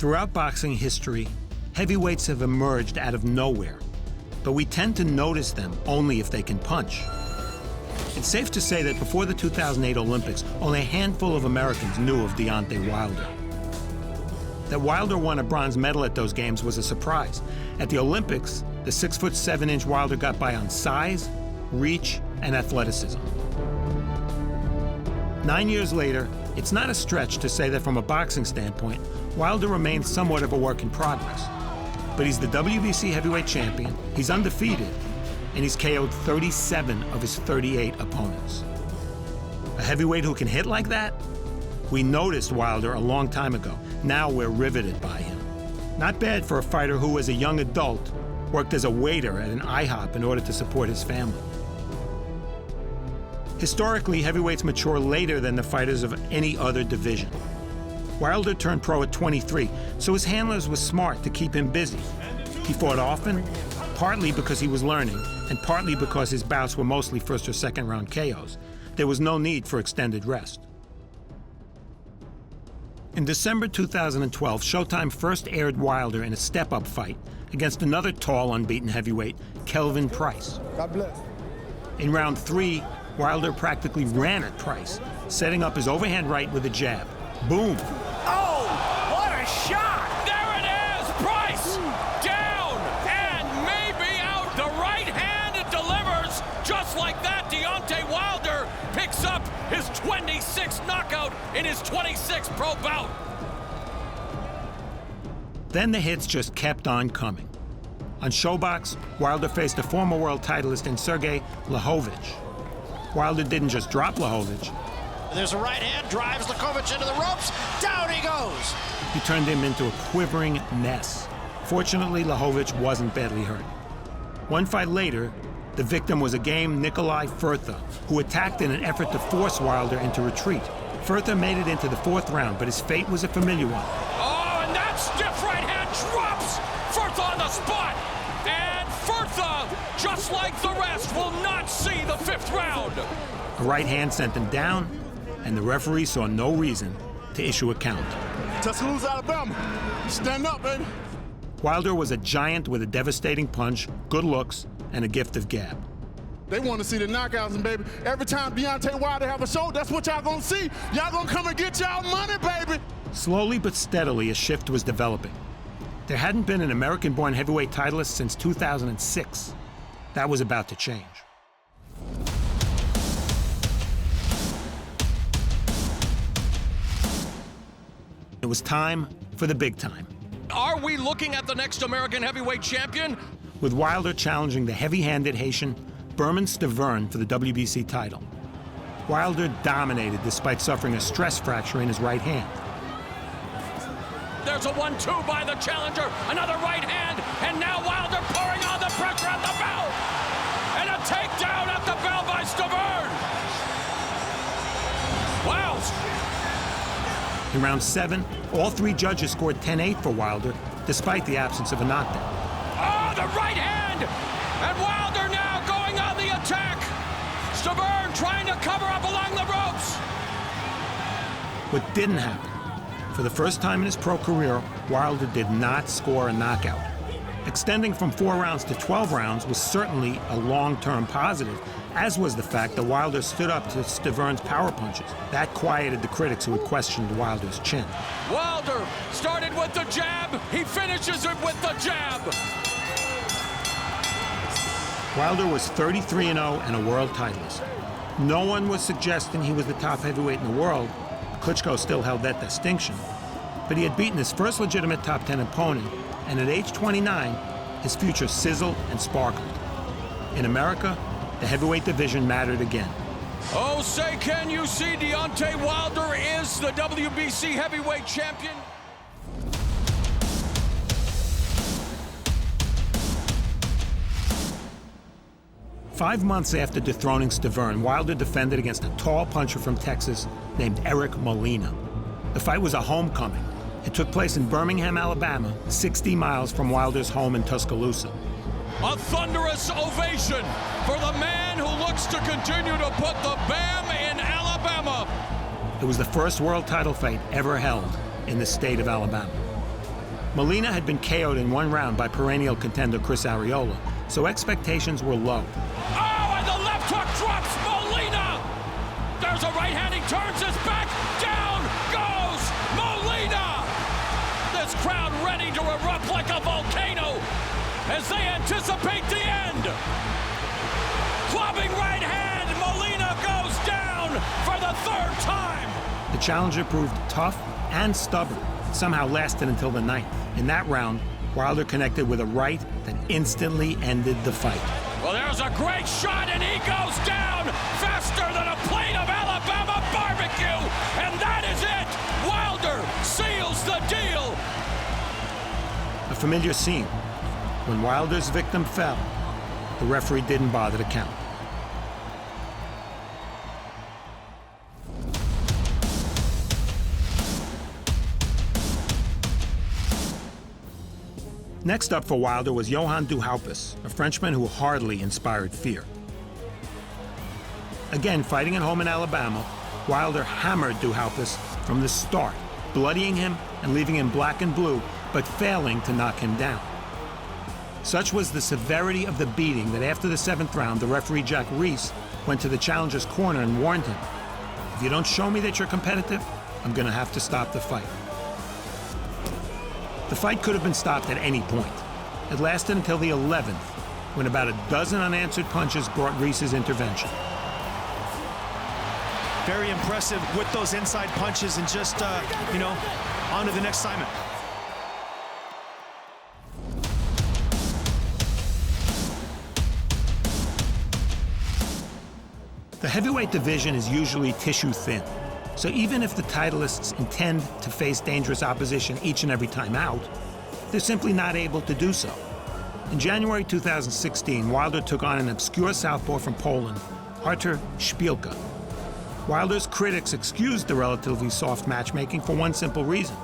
Throughout boxing history, heavyweights have emerged out of nowhere, but we tend to notice them only if they can punch. It's safe to say that before the 2008 Olympics, only a handful of Americans knew of Deontay Wilder. That Wilder won a bronze medal at those games was a surprise. At the Olympics, the 6'7" Wilder got by on size, reach, and athleticism. 9 years later, it's not a stretch to say that from a boxing standpoint, Wilder remains somewhat of a work in progress. But he's the WBC heavyweight champion, he's undefeated, and he's KO'd 37 of his 38 opponents. A heavyweight who can hit like that? We noticed Wilder a long time ago. Now we're riveted by him. Not bad for a fighter who, as a young adult, worked as a waiter at an IHOP in order to support his family. Historically, heavyweights mature later than the fighters of any other division. Wilder turned pro at 23, so his handlers were smart to keep him busy. He fought often, partly because he was learning, and partly because his bouts were mostly first or second round KOs. There was no need for extended rest. In December 2012, Showtime first aired Wilder in a step-up fight against another tall, unbeaten heavyweight, Kelvin Price. God bless. In round 3, Wilder practically ran at Price, setting up his overhand right with a jab. Boom! Oh, what a shot! There it is! Price down and maybe out. The right hand, it delivers. Just like that, Deontay Wilder picks up his 26th knockout in his 26th pro bout. Then the hits just kept on coming. On Showbox, Wilder faced a former world titleist in Sergey Lahovich. Wilder didn't just drop Lahovich. There's a right hand, drives Lahovich into the ropes, down he goes! He turned him into a quivering mess. Fortunately, Lahovich wasn't badly hurt. One fight later, the victim was a game Nikolai Furtha, who attacked in an effort to force Wilder into retreat. Furtha made it into the 4th round, but his fate was a familiar one. Oh, and that stiff right hand drops Furtha on the spot! And Furtha, just like the rest, will not see the 5th round! A right hand sent him down, and the referee saw no reason to issue a count. Tuscaloosa, Alabama. Stand up, baby. Wilder was a giant with a devastating punch, good looks, and a gift of gab. They want to see the knockouts, and baby, every time Deontay Wilder have a show, that's what y'all gonna see. Y'all gonna come and get y'all money, baby. Slowly but steadily, a shift was developing. There hadn't been an American-born heavyweight titleist since 2006. That was about to change. It was time for the big time. Are we looking at the next American heavyweight champion? With Wilder challenging the heavy-handed Haitian Berman Stavern for the WBC title. Wilder dominated despite suffering a stress fracture in his right hand. There's a 1-2 by the challenger, another right hand, and now Wilder pouring on the pressure at the bell! And a takedown at the bell by Stavern! Wow! In round 7, all 3 judges scored 10-8 for Wilder, despite the absence of a knockdown. Oh, the right hand! And Wilder now going on the attack! Stavern trying to cover up along the ropes! What didn't happen? For the first time in his pro career, Wilder did not score a knockout. Extending from 4 rounds to 12 rounds was certainly a long-term positive, as was the fact that Wilder stood up to Stavern's power punches. That quieted the critics who had questioned Wilder's chin. Wilder started with the jab, he finishes it with the jab! Wilder was 33-0 and a world titleist. No one was suggesting he was the top heavyweight in the world. Klitschko still held that distinction. But he had beaten his first legitimate top 10 opponent, and at age 29, his future sizzled and sparkled. In America, the heavyweight division mattered again. Oh, say, can you see Deontay Wilder is the WBC heavyweight champion? Five months after dethroning Stavern, Wilder defended against a tall puncher from Texas named Eric Molina. The fight was a homecoming. It took place in Birmingham, Alabama, 60 miles from Wilder's home in Tuscaloosa. A thunderous ovation for the man who looks to continue to put the BAM in Alabama. It was the first world title fight ever held in the state of Alabama. Molina had been KO'd in one round by perennial contender Chris Arreola, so expectations were low. Oh, and the left hook drops Molina! There's a right hand, he turns his back, down goes Molina! This crowd ready to erupt like a volcano as they anticipate the end. Clubbing right hand, Molina goes down for the third time. The challenger proved tough and stubborn, somehow lasted until the ninth. In that round, Wilder connected with a right that instantly ended the fight. Well, there's a great shot, and he goes down faster than a plate of Alabama barbecue, and that is it. Wilder seals the deal. A familiar scene. When Wilder's victim fell, the referee didn't bother to count. Next up for Wilder was Johan Duhaupas, a Frenchman who hardly inspired fear. Again, fighting at home in Alabama, Wilder hammered Duhaupas from the start, bloodying him and leaving him black and blue, but failing to knock him down. Such was the severity of the beating that after the seventh round, the referee Jack Reese went to the challenger's corner and warned him, "If you don't show me that you're competitive, I'm going to have to stop the fight." The fight could have been stopped at any point. It lasted until the 11th, when about a dozen unanswered punches brought Reese's intervention. Very impressive with those inside punches and just, on to the next assignment. The heavyweight division is usually tissue thin. So even if the titleists intend to face dangerous opposition each and every time out, they're simply not able to do so. In January 2016, Wilder took on an obscure southpaw from Poland, Artur Szpilka. Wilder's critics excused the relatively soft matchmaking for one simple reason.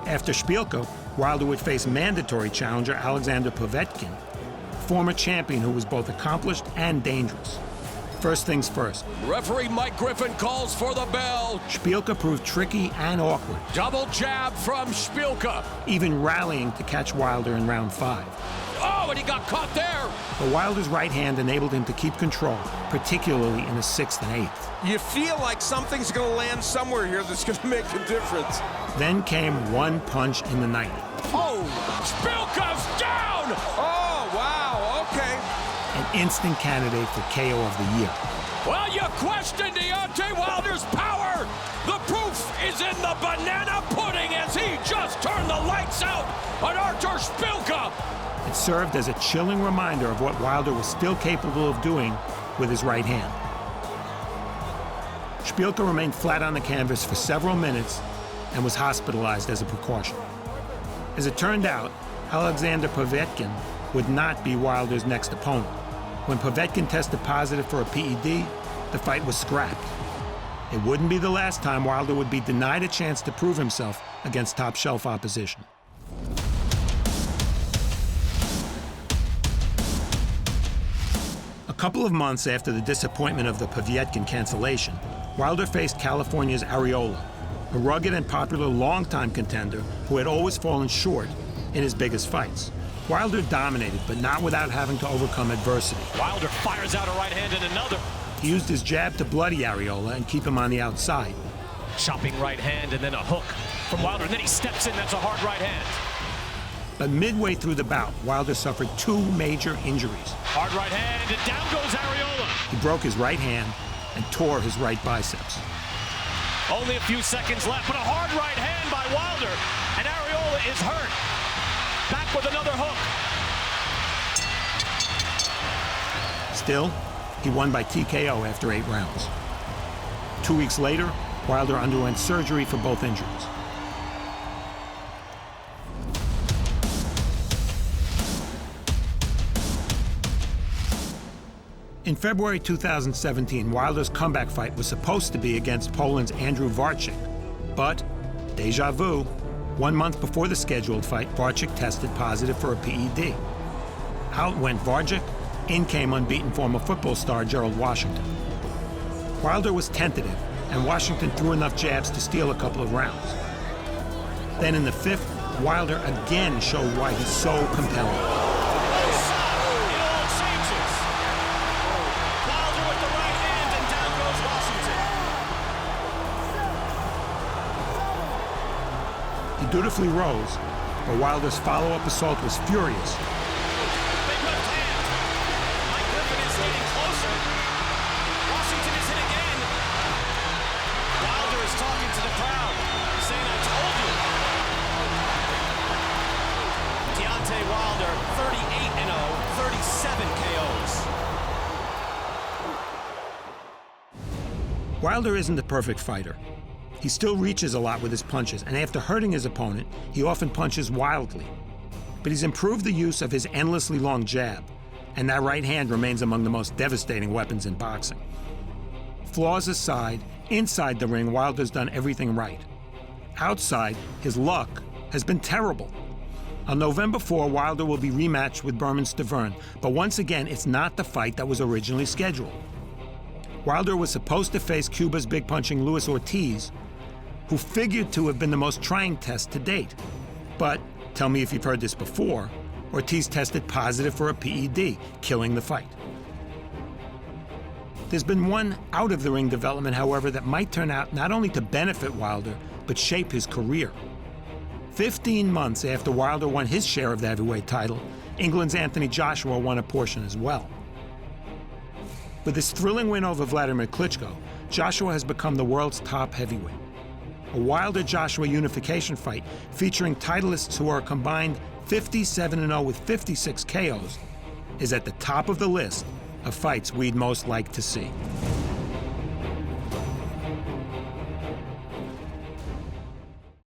After Szpilka, Wilder would face mandatory challenger Alexander Povetkin, former champion who was both accomplished and dangerous. First things first. Referee Mike Griffin calls for the bell. Szpilka proved tricky and awkward, Double jab from Szpilka. even rallying to catch Wilder in round 5. Oh, and he got caught there. But Wilder's right hand enabled him to keep control, particularly in the 6th and 8th. You feel like something's going to land somewhere here that's going to make a difference. Then came one punch in the 9th. Oh, Szpilka's down. Oh, wow, okay. An instant candidate for KO of the year. Well, you question Deontay Wilder's power. The proof is in the banana pudding as he just turned the lights out on Artur Szpilka. It served as a chilling reminder of what Wilder was still capable of doing with his right hand. Szpilka remained flat on the canvas for several minutes and was hospitalized as a precaution. As it turned out, Alexander Povetkin would not be Wilder's next opponent. When Povetkin tested positive for a PED, the fight was scrapped. It wouldn't be the last time Wilder would be denied a chance to prove himself against top-shelf opposition. A couple of months after the disappointment of the Povetkin cancellation, Wilder faced California's Arreola, a rugged and popular longtime contender who had always fallen short in his biggest fights. Wilder dominated, but not without having to overcome adversity. Wilder fires out a right hand and another. He used his jab to bloody Arreola and keep him on the outside. Chopping right hand and then a hook from Wilder, and then he steps in. That's a hard right hand. But midway through the bout, Wilder suffered 2 major injuries. Hard right hand, and down goes Arreola. He broke his right hand and tore his right biceps. Only a few seconds left, but a hard right hand by Wilder, and Arreola is hurt. Back with another hook. Still, he won by TKO after 8 rounds. 2 weeks later, Wilder underwent surgery for both injuries. In February 2017, Wilder's comeback fight was supposed to be against Poland's Andrew Warczyk, but déjà vu. 1 month before the scheduled fight, Warczyk tested positive for a PED. Out went Warczyk, in came unbeaten former football star Gerald Washington. Wilder was tentative, and Washington threw enough jabs to steal a couple of rounds. Then in the 5th, Wilder again showed why he's so compelling. It all changes. Wilder with the right hand, and down goes Washington. He dutifully rose, but Wilder's follow-up assault was furious. Big left hand. Mike Griffin is getting closer. Washington is hit again. Wilder is talking to the crowd, saying, I told you. Deontay Wilder, 38-0, 37 KOs. Wilder isn't the perfect fighter. He still reaches a lot with his punches, and after hurting his opponent, he often punches wildly. But he's improved the use of his endlessly long jab, and that right hand remains among the most devastating weapons in boxing. Flaws aside, inside the ring, Wilder's done everything right. Outside, his luck has been terrible. On November 4, Wilder will be rematched with Berman Stavern, but once again, it's not the fight that was originally scheduled. Wilder was supposed to face Cuba's big-punching Luis Ortiz, who figured to have been the most trying test to date. But, tell me if you've heard this before, Ortiz tested positive for a PED, killing the fight. There's been one out-of-the-ring development, however, that might turn out not only to benefit Wilder, but shape his career. 15 months after Wilder won his share of the heavyweight title, England's Anthony Joshua won a portion as well. With his thrilling win over Vladimir Klitschko, Joshua has become the world's top heavyweight. A Wilder-Joshua unification fight featuring titleists who are combined 57-0 with 56 KOs is at the top of the list of fights we'd most like to see.